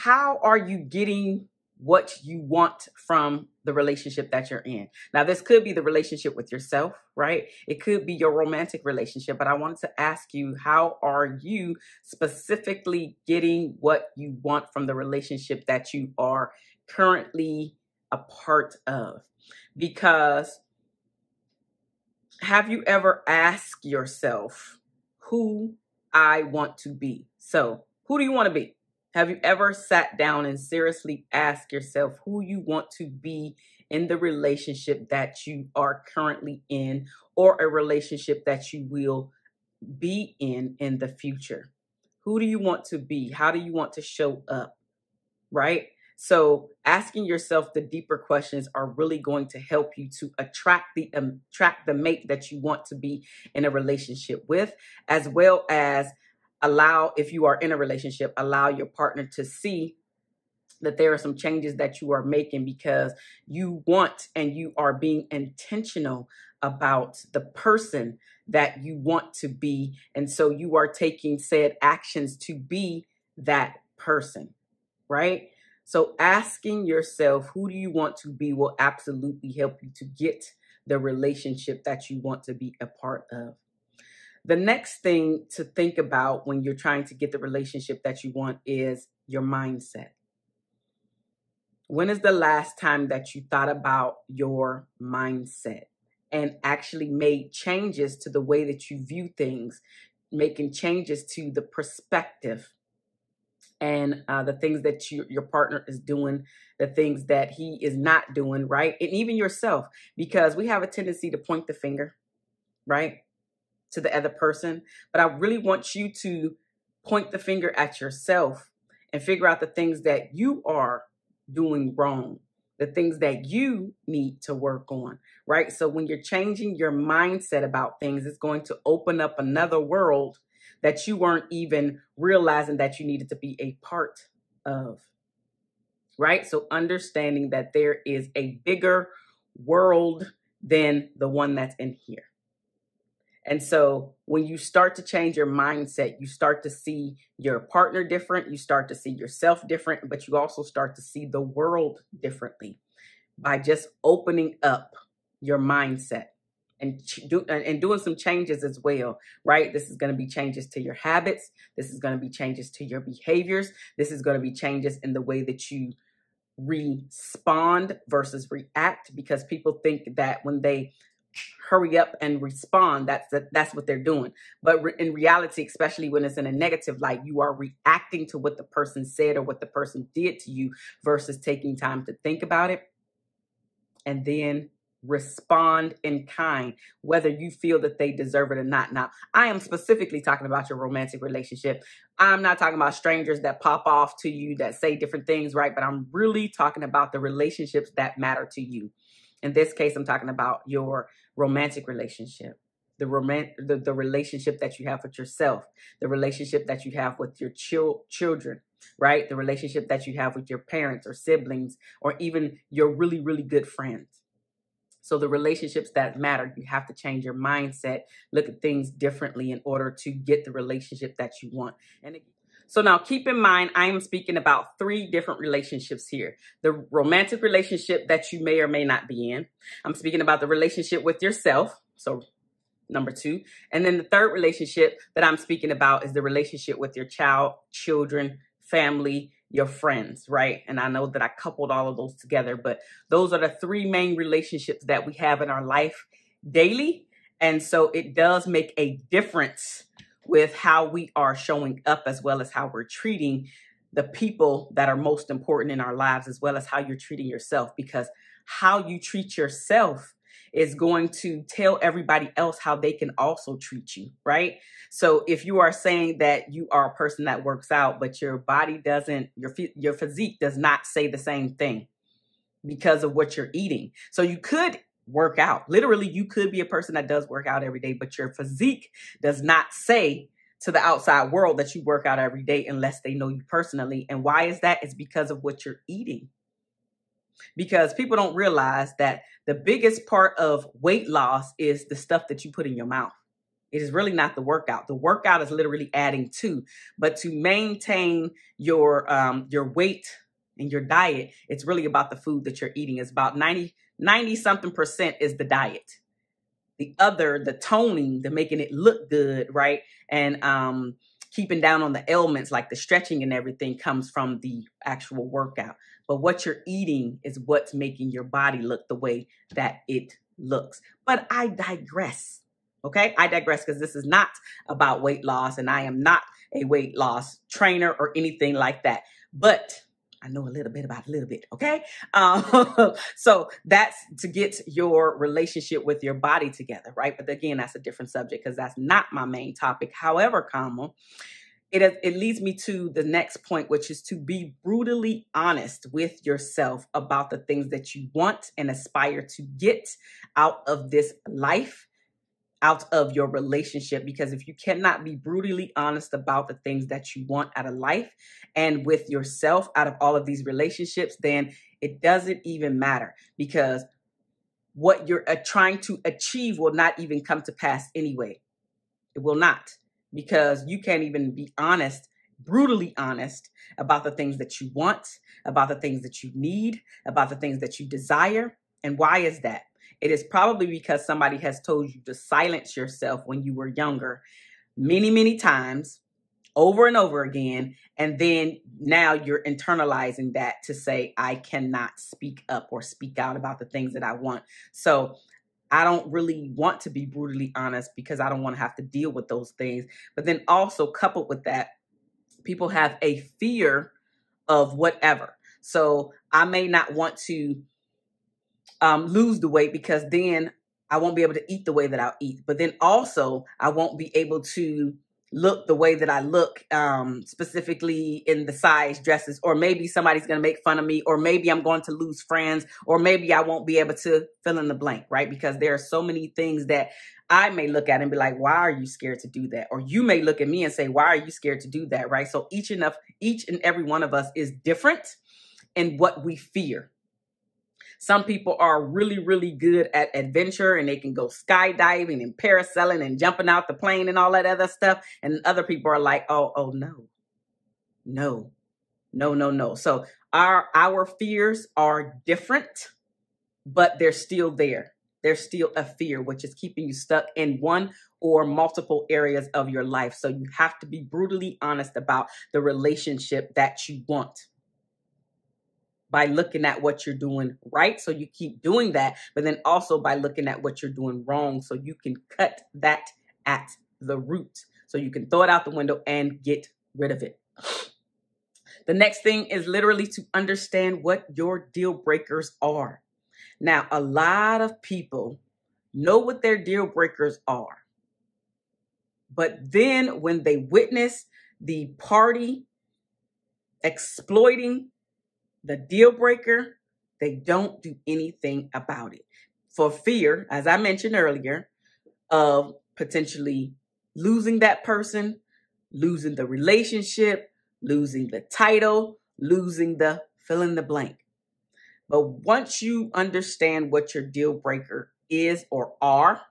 how are you getting what you want from the relationship that you're in? Now, this could be the relationship with yourself, right? It could be your romantic relationship, but I wanted to ask you, how are you specifically getting what you want from the relationship that you are currently a part of? Because have you ever asked yourself who I want to be? So who do you want to be? Have you ever sat down and seriously asked yourself who you want to be in the relationship that you are currently in, or a relationship that you will be in the future? Who do you want to be? How do you want to show up? Right? So asking yourself the deeper questions are really going to help you to attract the mate that you want to be in a relationship with, as well as allow, if you are in a relationship, allow your partner to see that there are some changes that you are making because you want and you are being intentional about the person that you want to be. And so you are taking said actions to be that person, right? So asking yourself, who do you want to be, will absolutely help you to get the relationship that you want to be a part of. The next thing to think about when you're trying to get the relationship that you want is your mindset. When is the last time that you thought about your mindset and actually made changes to the way that you view things, making changes to the perspective and the things that your partner is doing, the things that he is not doing, right? And even yourself, because we have a tendency to point the finger, right, to the other person. But I really want you to point the finger at yourself and figure out the things that you are doing wrong, the things that you need to work on, right? So when you're changing your mindset about things, it's going to open up another world that you weren't even realizing that you needed to be a part of, right? So understanding that there is a bigger world than the one that's in here. And so when you start to change your mindset, you start to see your partner different, you start to see yourself different, but you also start to see the world differently by just opening up your mindset and doing some changes as well, right? This is going to be changes to your habits. This is going to be changes to your behaviors. This is going to be changes in the way that you respond versus react, because people think that when they hurry up and respond, that's what they're doing. But in reality, especially when it's in a negative light, you are reacting to what the person said or what the person did to you versus taking time to think about it and then respond in kind, whether you feel that they deserve it or not. Now, I am specifically talking about your romantic relationship. I'm not talking about strangers that pop off to you that say different things, right? But I'm really talking about the relationships that matter to you. In this case, I'm talking about your romantic relationship, the relationship that you have with yourself, the relationship that you have with your children, right? The relationship that you have with your parents or siblings, or even your really, really good friends. So the relationships that matter, you have to change your mindset, look at things differently in order to get the relationship that you want. And so now keep in mind, I am speaking about 3 different relationships here. The romantic relationship that you may or may not be in. I'm speaking about the relationship with yourself. So number 2. And then the third relationship that I'm speaking about is the relationship with your child, children, family, your friends, right? And I know that I coupled all of those together, but those are the 3 main relationships that we have in our life daily. And so it does make a difference with how we are showing up, as well as how we're treating the people that are most important in our lives, as well as how you're treating yourself, because how you treat yourself is going to tell everybody else how they can also treat you, right? So if you are saying that you are a person that works out, but your body doesn't, your physique does not say the same thing because of what you're eating. So you could work out. Literally, you could be a person that does work out every day, but your physique does not say to the outside world that you work out every day unless they know you personally. And why is that? It's because of what you're eating. Because people don't realize that the biggest part of weight loss is the stuff that you put in your mouth. It is really not the workout. The workout is literally adding to, but to maintain your weight and your diet, it's really about the food that you're eating. It's about 90 something percent is the diet. The toning, the making it look good, right? And keeping down on the ailments like the stretching and everything comes from the actual workout. But what you're eating is what's making your body look the way that it looks. But I digress. Okay, I digress because this is not about weight loss, and I am not a weight loss trainer or anything like that. But I know a little bit about a little bit, okay? So that's to get your relationship with your body together, right? But again, that's a different subject because that's not my main topic. However, it leads me to the next point, which is to be brutally honest with yourself about the things that you want and aspire to get out of this life, out of your relationship. Because if you cannot be brutally honest about the things that you want out of life and with yourself out of all of these relationships, then it doesn't even matter, because what you're trying to achieve will not even come to pass anyway. It will not, because you can't even be honest, brutally honest about the things that you want, about the things that you need, about the things that you desire. And why is that? It is probably because somebody has told you to silence yourself when you were younger many, many times, over and over again. And then now you're internalizing that to say, I cannot speak up or speak out about the things that I want. So I don't really want to be brutally honest because I don't want to have to deal with those things. But then also coupled with that, people have a fear of whatever. So I may not want to lose the weight because then I won't be able to eat the way that I'll eat. But then also I won't be able to look the way that I look, specifically in the size dresses, or maybe somebody's going to make fun of me, or maybe I'm going to lose friends, or maybe I won't be able to fill in the blank, right? Because there are so many things that I may look at and be like, why are you scared to do that? Or you may look at me and say, why are you scared to do that? Right? So each and every one of us is different in what we fear. Some people are really, really good at adventure and they can go skydiving and parasailing and jumping out the plane and all that other stuff. And other people are like, oh, no. So our fears are different, but they're still there. There's still a fear, which is keeping you stuck in one or multiple areas of your life. So you have to be brutally honest about the relationship that you want, by looking at what you're doing right, so you keep doing that, but then also by looking at what you're doing wrong, so you can cut that at the root, so you can throw it out the window and get rid of it. The next thing is literally to understand what your deal breakers are. Now, a lot of people know what their deal breakers are, but then when they witness the party exploiting the deal breaker, they don't do anything about it for fear, as I mentioned earlier, of potentially losing that person, losing the relationship, losing the title, losing the fill in the blank. But once you understand what your deal breaker is or are,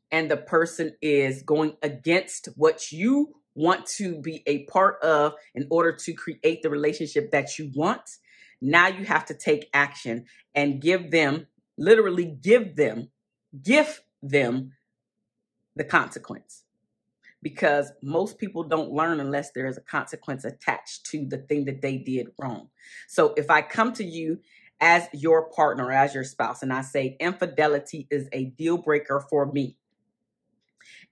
and the person is going against what you want to be a part of in order to create the relationship that you want, now you have to take action and gift them the consequence. Because most people don't learn unless there is a consequence attached to the thing that they did wrong. So if I come to you as your partner, as your spouse, and I say infidelity is a deal breaker for me,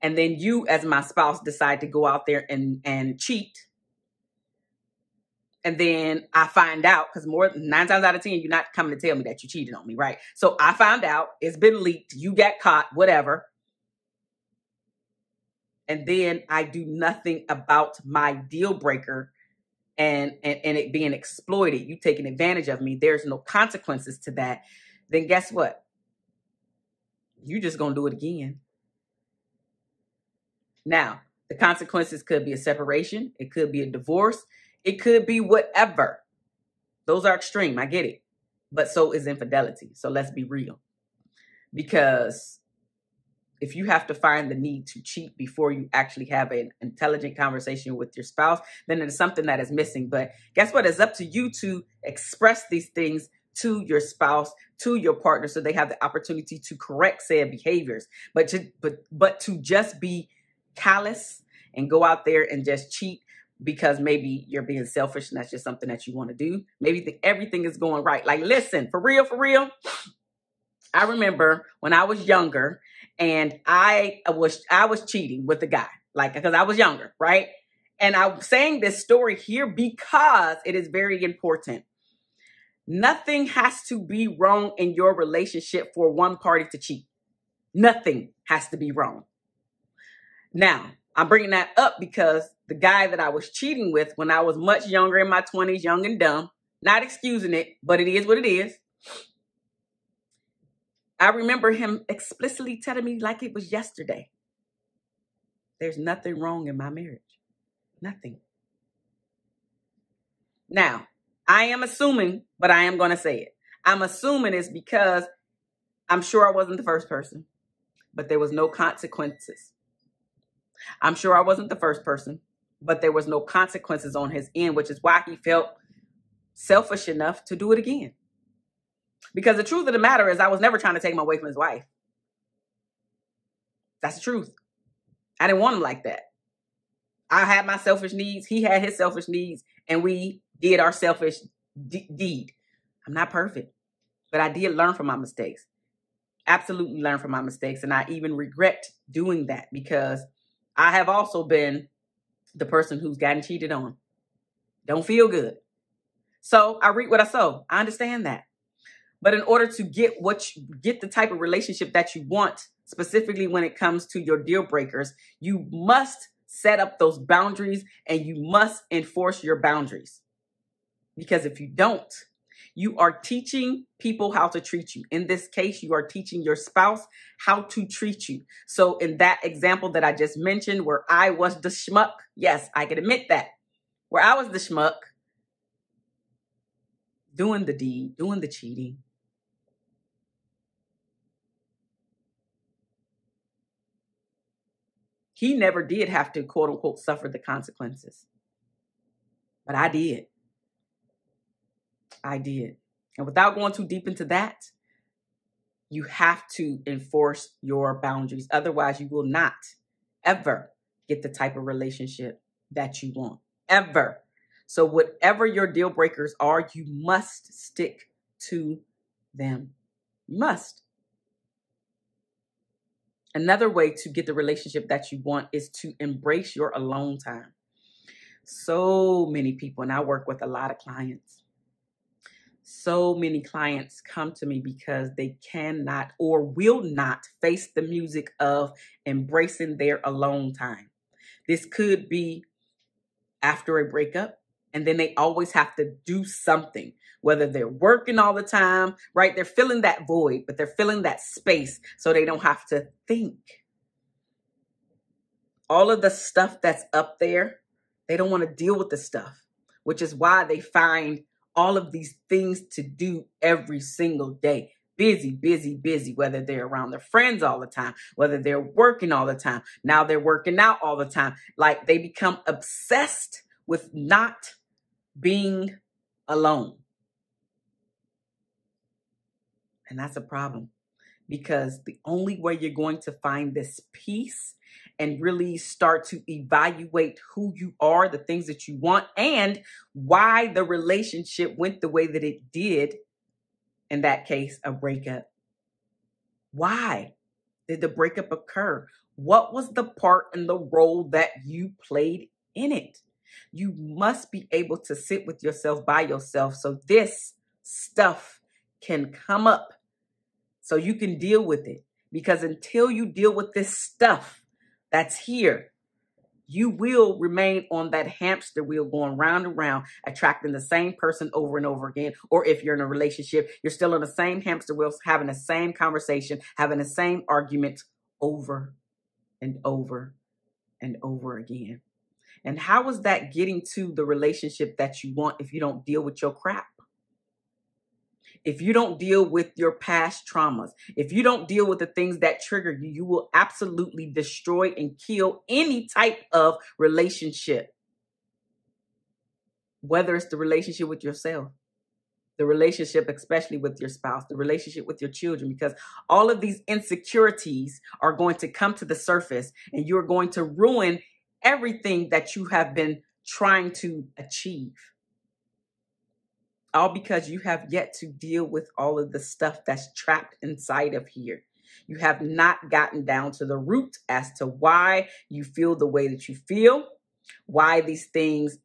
and then you, as my spouse, decide to go out there and cheat. And then I find out, because 9 times out of 10, you're not coming to tell me that you cheated on me, right? So I found out, it's been leaked, you got caught, whatever. And then I do nothing about my deal breaker and it being exploited. You taking advantage of me. There's no consequences to that. Then guess what? You just going to do it again. Now, the consequences could be a separation. It could be a divorce. It could be whatever. Those are extreme. I get it. But so is infidelity. So let's be real. Because if you have to find the need to cheat before you actually have an intelligent conversation with your spouse, then it's something that is missing. But guess what? It's up to you to express these things to your spouse, to your partner, so they have the opportunity to correct said behaviors. But to just be callous and go out there and just cheat because maybe you're being selfish and that's just something that you want to do. Maybe everything is going right. Like, listen, for real, I remember when I was younger and I was cheating with a guy, like, because I was younger, right? And I'm saying this story here because it is very important. Nothing has to be wrong in your relationship for one party to cheat. Nothing has to be wrong. Now, I'm bringing that up because the guy that I was cheating with when I was much younger, in my 20s, young and dumb, not excusing it, but it is what it is. I remember him explicitly telling me like it was yesterday, there's nothing wrong in my marriage. Nothing. Now, I am assuming, but I am going to say it. I'm assuming it's because I'm sure I wasn't the first person, but there was no consequences. I'm sure I wasn't the first person, but there was no consequences on his end, which is why he felt selfish enough to do it again. Because the truth of the matter is I was never trying to take him away from his wife. That's the truth. I didn't want him like that. I had my selfish needs. He had his selfish needs, and we did our selfish deed. I'm not perfect, but I did learn from my mistakes. Absolutely learn from my mistakes. And I even regret doing that because I have also been the person who's gotten cheated on. Don't feel good. So I reap what I sow. I understand that. But in order to get the type of relationship that you want, specifically when it comes to your deal breakers, you must set up those boundaries and you must enforce your boundaries. Because if you don't, you are teaching people how to treat you. In this case, you are teaching your spouse how to treat you. So in that example that I just mentioned, where I was the schmuck, yes, I can admit that. Where I was the schmuck, doing the deed, doing the cheating. He never did have to, quote unquote, suffer the consequences. But I did. I did. And without going too deep into that, you have to enforce your boundaries. Otherwise, you will not ever get the type of relationship that you want. Ever. So whatever your deal breakers are, you must stick to them. You must. Another way to get the relationship that you want is to embrace your alone time. So many people, and I work with a lot of clients. So many clients come to me because they cannot or will not face the music of embracing their alone time. This could be after a breakup, and then they always have to do something, whether they're working all the time, right? They're filling that void, but they're filling that space so they don't have to think. All of the stuff that's up there, they don't want to deal with the stuff, which is why they find all of these things to do every single day. Busy, busy, busy, whether they're around their friends all the time, whether they're working all the time. Now they're working out all the time. Like they become obsessed with not being alone. And that's a problem because the only way you're going to find this peace and really start to evaluate who you are, the things that you want, and why the relationship went the way that it did, in that case, a breakup. Why did the breakup occur? What was the part and the role that you played in it? You must be able to sit with yourself by yourself so this stuff can come up so you can deal with it. Because until you deal with this stuff that's here, you will remain on that hamster wheel going round and round, attracting the same person over and over again. Or if you're in a relationship, you're still on the same hamster wheel, having the same conversation, having the same argument over and over and over again. And how is that getting to the relationship that you want if you don't deal with your crap? if you don't deal with your past traumas, if you don't deal with the things that trigger you, you will absolutely destroy and kill any type of relationship. Whether it's the relationship with yourself, the relationship, especially with your spouse, the relationship with your children, because all of these insecurities are going to come to the surface and you're going to ruin everything that you have been trying to achieve. All because you have yet to deal with all of the stuff that's trapped inside of here. You have not gotten down to the root as to why you feel the way that you feel, why these things,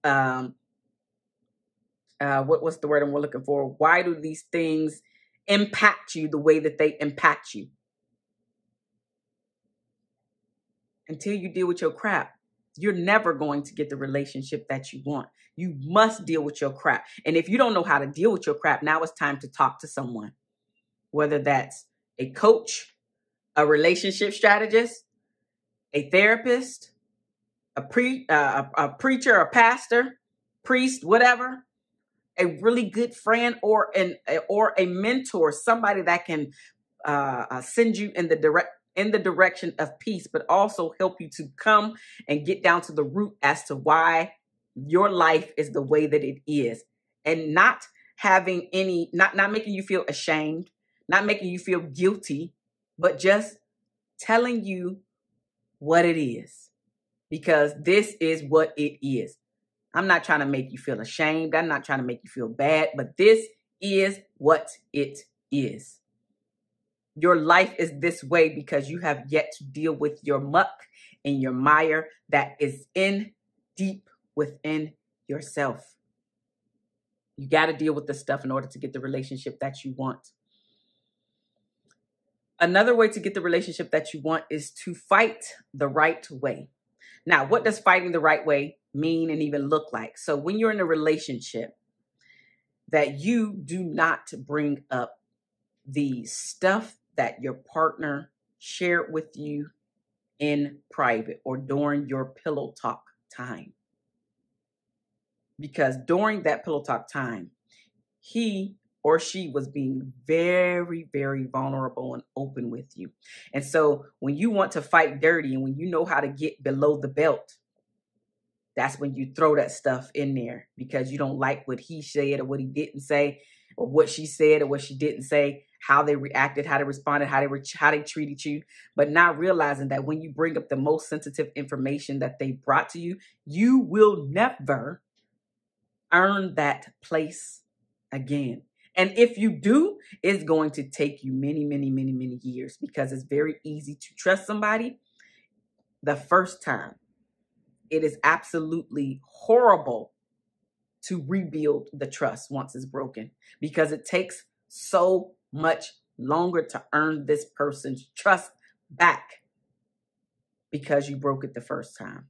what's the word I'm looking for? Why do these things impact you the way that they impact you? Until you deal with your crap, you're never going to get the relationship that you want. You must deal with your crap. And if you don't know how to deal with your crap, now it's time to talk to someone, whether that's a coach, a relationship strategist, a therapist, a preacher, a pastor, priest, whatever, a really good friend or a mentor, somebody that can send you in the direction of peace, but also help you to come and get down to the root as to why your life is the way that it is, and not having any, not making you feel ashamed, not making you feel guilty, but just telling you what it is, because this is what it is. I'm not trying to make you feel ashamed. I'm not trying to make you feel bad, but this is what it is. Your life is this way because you have yet to deal with your muck and your mire that is in deep within yourself. You got to deal with this stuff in order to get the relationship that you want. Another way to get the relationship that you want is to fight the right way. Now, what does fighting the right way mean and even look like? So when you're in a relationship, that you do not bring up the stuff that your partner shared with you in private or during your pillow talk time. Because during that pillow talk time, he or she was being very, very vulnerable and open with you. And so when you want to fight dirty and when you know how to get below the belt, that's when you throw that stuff in there because you don't like what he said or what he didn't say, or what she said or what she didn't say, how they reacted, how they responded, how they treated you, but not realizing that when you bring up the most sensitive information that they brought to you, you will never earn that place again. And if you do, it's going to take you many, many, many, many years, because it's very easy to trust somebody the first time. It is absolutely horrible to rebuild the trust once it's broken, because it takes so much longer to earn this person's trust back because you broke it the first time.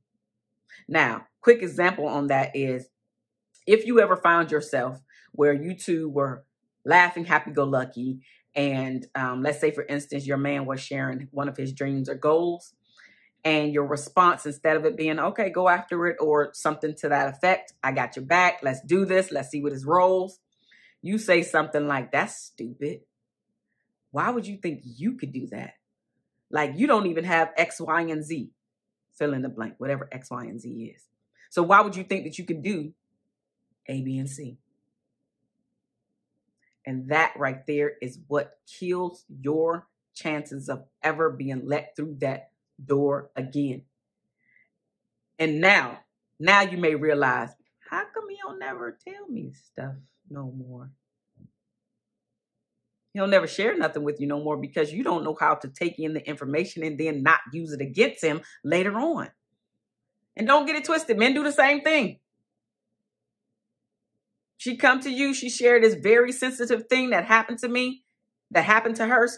Now, quick example on that is, if you ever found yourself where you two were laughing, happy-go-lucky, and let's say, for instance, your man was sharing one of his dreams or goals, and your response, instead of it being, okay, go after it, or something to that effect, I got your back, let's do this, let's see what his rolls, you say something like, that's stupid. Why would you think you could do that? Like, you don't even have X, Y, and Z. Fill in the blank, whatever X, Y, and Z is. So why would you think that you could do A, B, and C? And that right there is what kills your chances of ever being let through that door again. And now you may realize, how come he don't never tell me stuff no more? He'll never share nothing with you no more because you don't know how to take in the information and then not use it against him later on. And don't get it twisted. Men do the same thing. She come to you, she shared this very sensitive thing that happened to her,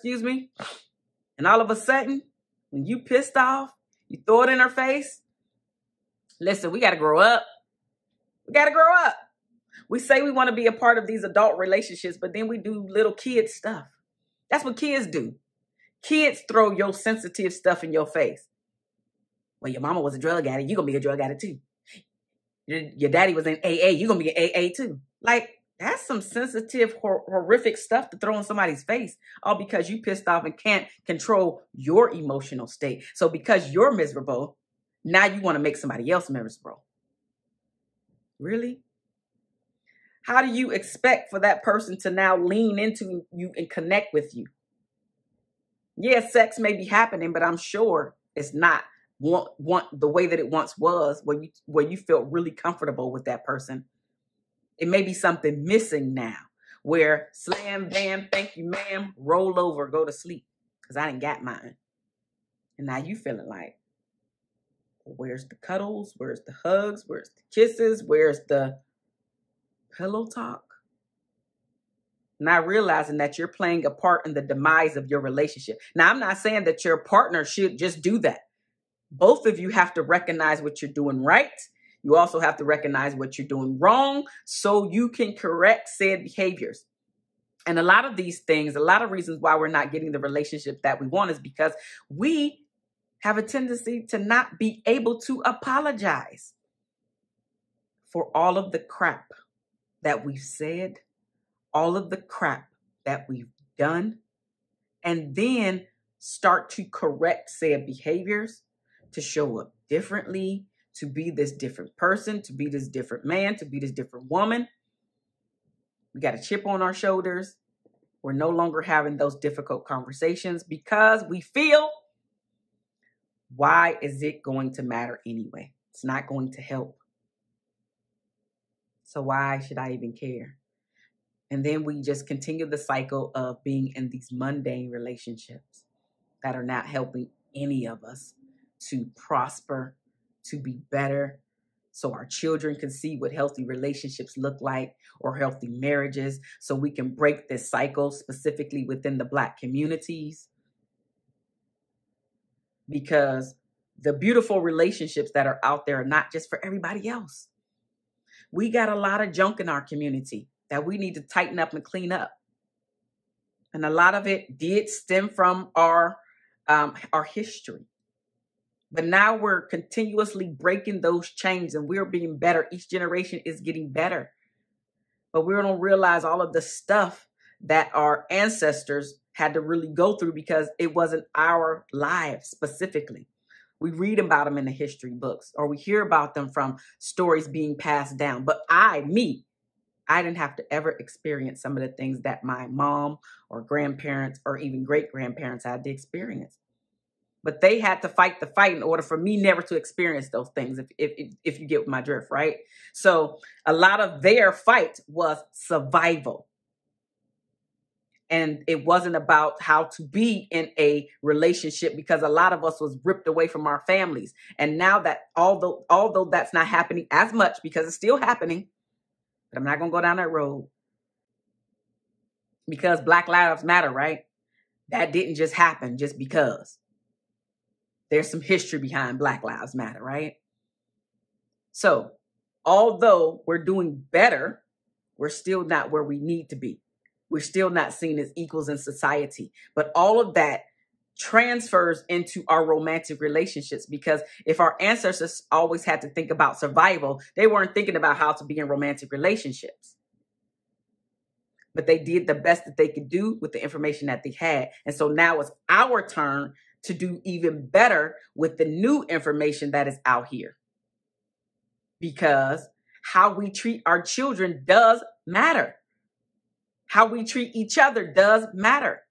and all of a sudden, when you pissed off, you throw it in her face. Listen, we got to grow up. We got to grow up. We say we want to be a part of these adult relationships, but then we do little kid stuff. That's what kids do. Kids throw your sensitive stuff in your face. Well, your mama was a drug addict. You're going to be a drug addict too. Your daddy was in AA. You're going to be in AA too. Like, That's some sensitive, horrific stuff to throw in somebody's face, all because you pissed off and can't control your emotional state. So because you're miserable, now you want to make somebody else miserable. Really? How do you expect for that person to now lean into you and connect with you? Yeah, sex may be happening, but I'm sure it's not the way that it once was, where you felt really comfortable with that person. It may be something missing now, where slam, bam, thank you, ma'am, roll over, go to sleep, because I didn't got mine. And now you feeling like, where's the cuddles? Where's the hugs? Where's the kisses? Where's the pillow talk? Not realizing that you're playing a part in the demise of your relationship. Now, I'm not saying that your partner should just do that. Both of you have to recognize what you're doing right. You also have to recognize what you're doing wrong so you can correct said behaviors. And a lot of these things, a lot of reasons why we're not getting the relationship that we want is because we have a tendency to not be able to apologize for all of the crap that we've said, all of the crap that we've done, and then start to correct said behaviors to show up differently, to be this different person, to be this different man, to be this different woman. We got a chip on our shoulders. We're no longer having those difficult conversations because we feel, why is it going to matter anyway? It's not going to help. So why should I even care? And then we just continue the cycle of being in these mundane relationships that are not helping any of us to prosper, to be better, so our children can see what healthy relationships look like, or healthy marriages, so we can break this cycle specifically within the Black communities. Because the beautiful relationships that are out there are not just for everybody else. We got a lot of junk in our community that we need to tighten up and clean up. And a lot of it did stem from our history. But now we're continuously breaking those chains and we're being better. Each generation is getting better. But we don't realize all of the stuff that our ancestors had to really go through because it wasn't our lives specifically. We read about them in the history books, or we hear about them from stories being passed down. But I didn't have to ever experience some of the things that my mom or grandparents or even great-grandparents had to experience. But they had to fight the fight in order for me never to experience those things, if you get my drift, right? So a lot of their fight was survival. And it wasn't about how to be in a relationship because a lot of us was ripped away from our families. And now that although that's not happening as much because it's still happening, but I'm not going to go down that road because Black Lives Matter, right? That didn't just happen just because. There's some history behind Black Lives Matter, right? So although we're doing better, we're still not where we need to be. We're still not seen as equals in society. But all of that transfers into our romantic relationships, because if our ancestors always had to think about survival, they weren't thinking about how to be in romantic relationships. But they did the best that they could do with the information that they had. And so now it's our turn to do even better with the new information that is out here. Because how we treat our children does matter. How we treat each other does matter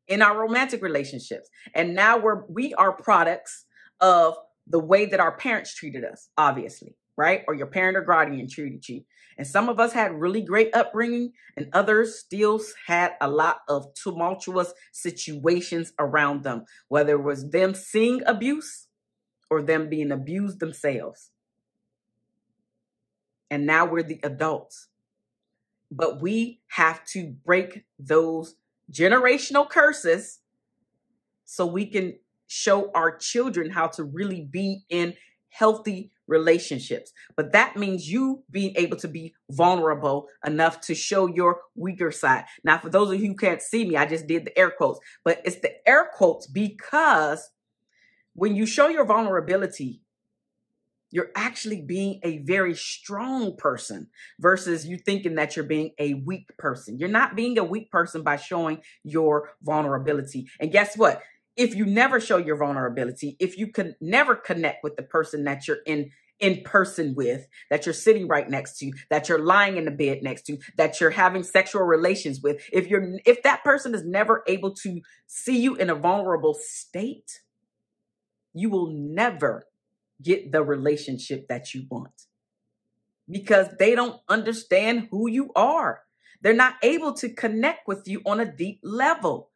in our romantic relationships. And now we are products of the way that our parents treated us, obviously, right? Or your parent or guardian treated you. And some of us had really great upbringing, and others still had a lot of tumultuous situations around them, whether it was them seeing abuse or them being abused themselves. And now we're the adults. But we have to break those generational curses so we can show our children how to really be in healthy relationships. But that means you being able to be vulnerable enough to show your weaker side. Now, for those of you who can't see me, I just did the air quotes, but it's the air quotes because when you show your vulnerability, You're actually being a very strong person versus you thinking that you're being a weak person. You're not being a weak person by showing your vulnerability. And guess what? If you never show your vulnerability, if you can never connect with the person that you're in person with, that you're sitting right next to, that you're lying in the bed next to, that you're having sexual relations with, if that person is never able to see you in a vulnerable state, you will never get the relationship that you want because they don't understand who you are. They're not able to connect with you on a deep level.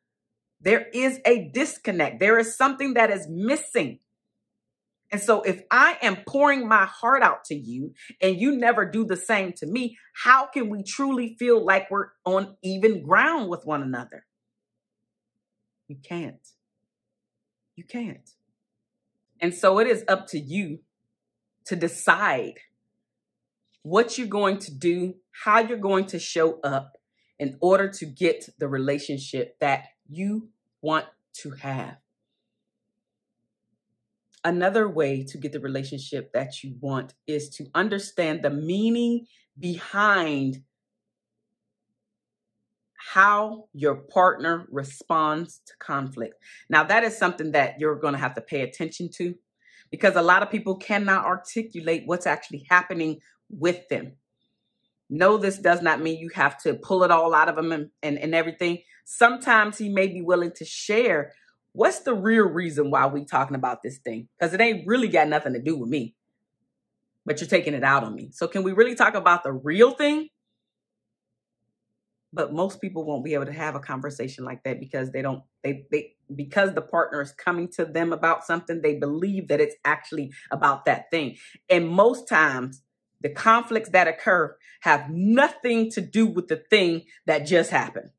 There is a disconnect. There is something that is missing. And so if I am pouring my heart out to you and you never do the same to me, how can we truly feel like we're on even ground with one another? You can't. You can't. And so it is up to you to decide what you're going to do, how you're going to show up in order to get the relationship that you want to have. Another way to get the relationship that you want is to understand the meaning behind how your partner responds to conflict. Now, that is something that you're going to have to pay attention to because a lot of people cannot articulate what's actually happening with them. No, this does not mean you have to pull it all out of him and everything. Sometimes he may be willing to share what's the real reason why we talking about this thing, because it ain't really got nothing to do with me, but you're taking it out on me. So can we really talk about the real thing? But most people won't be able to have a conversation like that because because the partner is coming to them about something, they believe that it's actually about that thing. And most times the conflicts that occur have nothing to do with the thing that just happened.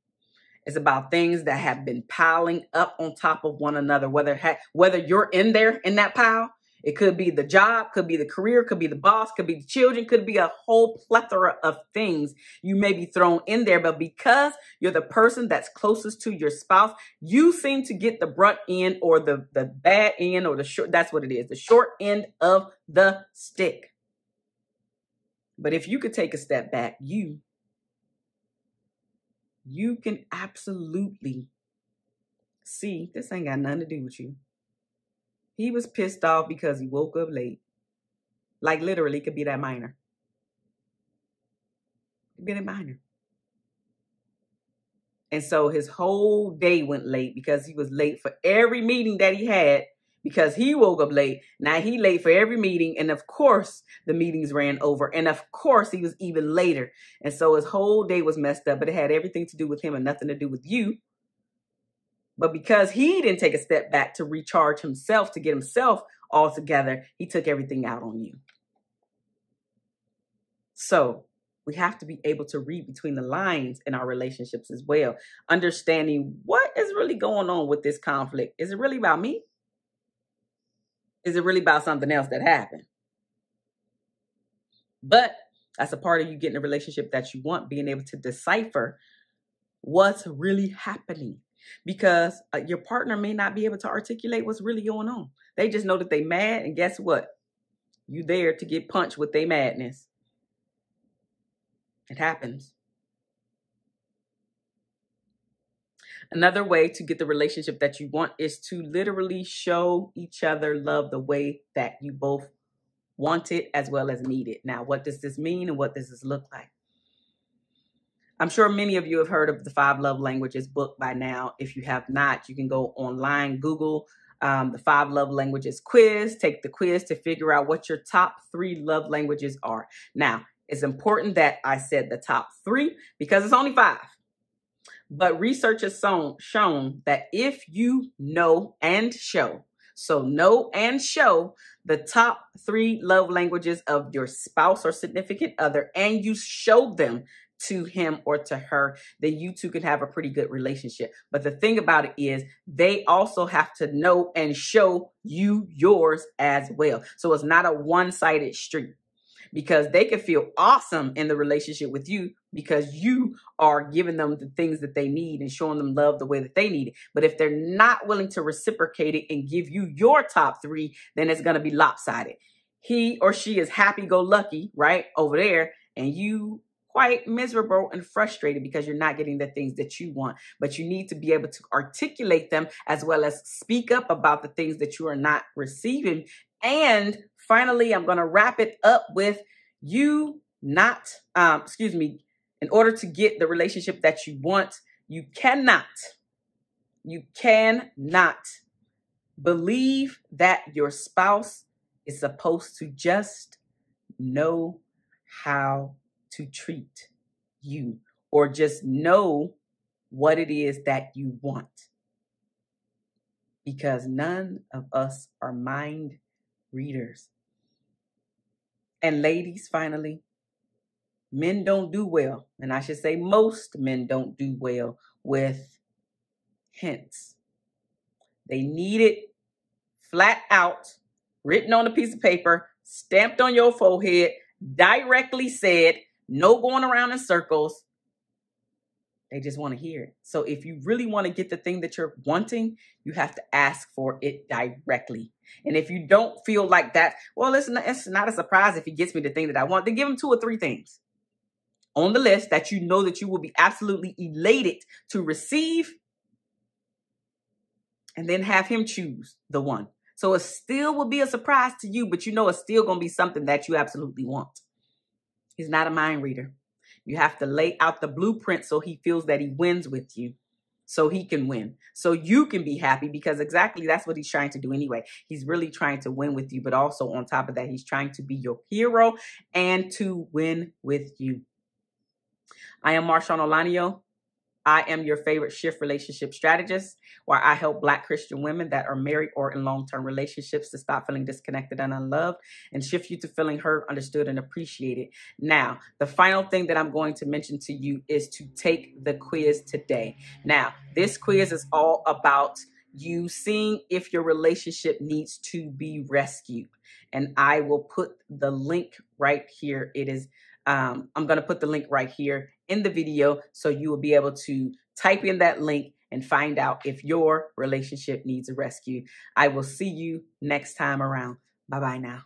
It's about things that have been piling up on top of one another, whether you're in there in that pile. It could be the job, could be the career, could be the boss, could be the children, could be a whole plethora of things you may be thrown in there. But because you're the person that's closest to your spouse, you seem to get the brunt end or the bad end or the short, that's what it is, the short end of the stick. But if you could take a step back, you can absolutely see this ain't got nothing to do with you. He was pissed off because he woke up late. Like literally, it could be that minor. It could be that minor. And so his whole day went late because he was late for every meeting that he had because he woke up late. Now he late for every meeting. And of course, the meetings ran over. And of course, he was even later. And so his whole day was messed up, but it had everything to do with him and nothing to do with you. But because he didn't take a step back to recharge himself, to get himself all together, he took everything out on you. So we have to be able to read between the lines in our relationships as well, understanding what is really going on with this conflict. Is it really about me? Is it really about something else that happened? But that's a part of you getting a relationship that you want, being able to decipher what's really happening. Because your partner may not be able to articulate what's really going on. They just know that they mad, and guess what? You there to get punched with their madness. It happens. Another way to get the relationship that you want is to literally show each other love the way that you both want it as well as need it. Now, what does this mean and what does this look like? I'm sure many of you have heard of the 5 Love Languages book by now. If you have not, you can go online, Google the 5 Love Languages quiz, take the quiz to figure out what your top 3 love languages are. Now, it's important that I said the top 3 because it's only 5. But research has shown that if you know and show, so know and show the top 3 love languages of your spouse or significant other, and you show them to him or to her, then you two can have a pretty good relationship. But the thing about it is they also have to know and show you yours as well. So it's not a one-sided street, because they can feel awesome in the relationship with you because you are giving them the things that they need and showing them love the way that they need it. But if they're not willing to reciprocate it and give you your top 3, then it's going to be lopsided. he or she is happy-go-lucky, right, over there, and you quite miserable and frustrated because you're not getting the things that you want. But you need to be able to articulate them as well as speak up about the things that you are not receiving. And finally, I'm going to wrap it up with you not, in order to get the relationship that you want, you cannot believe that your spouse is supposed to just know how to treat you or just know what it is that you want. Because none of us are mind readers. And ladies, finally, men don't do well, and I should say most men don't do well with hints. They need it flat out, written on a piece of paper, stamped on your forehead, directly said, no going around in circles. They just want to hear it. So if you really want to get the thing that you're wanting, you have to ask for it directly. And if you don't feel like that, well, it's not a surprise if he gets me the thing that I want, then give him 2 or 3 things on the list that you know that you will be absolutely elated to receive, and then have him choose the one. So it still will be a surprise to you, but you know it's still going to be something that you absolutely want. He's not a mind reader. You have to lay out the blueprint so he feels that he wins with you, so he can win, so you can be happy, because exactly that's what he's trying to do anyway. He's really trying to win with you, but also on top of that, he's trying to be your hero and to win with you. I am Marshawn Olanio. I am your favorite shift relationship strategist, where I help Black Christian women that are married or in long-term relationships to stop feeling disconnected and unloved and shift you to feeling heard, understood, and appreciated. Now, the final thing that I'm going to mention to you is to take the quiz today. Now, this quiz is all about you seeing if your relationship needs to be rescued. And I will put the link right here. It is I'm going to put the link right here in the video, so you will be able to type in that link and find out if your relationship needs a rescue. I will see you next time around. Bye-bye now.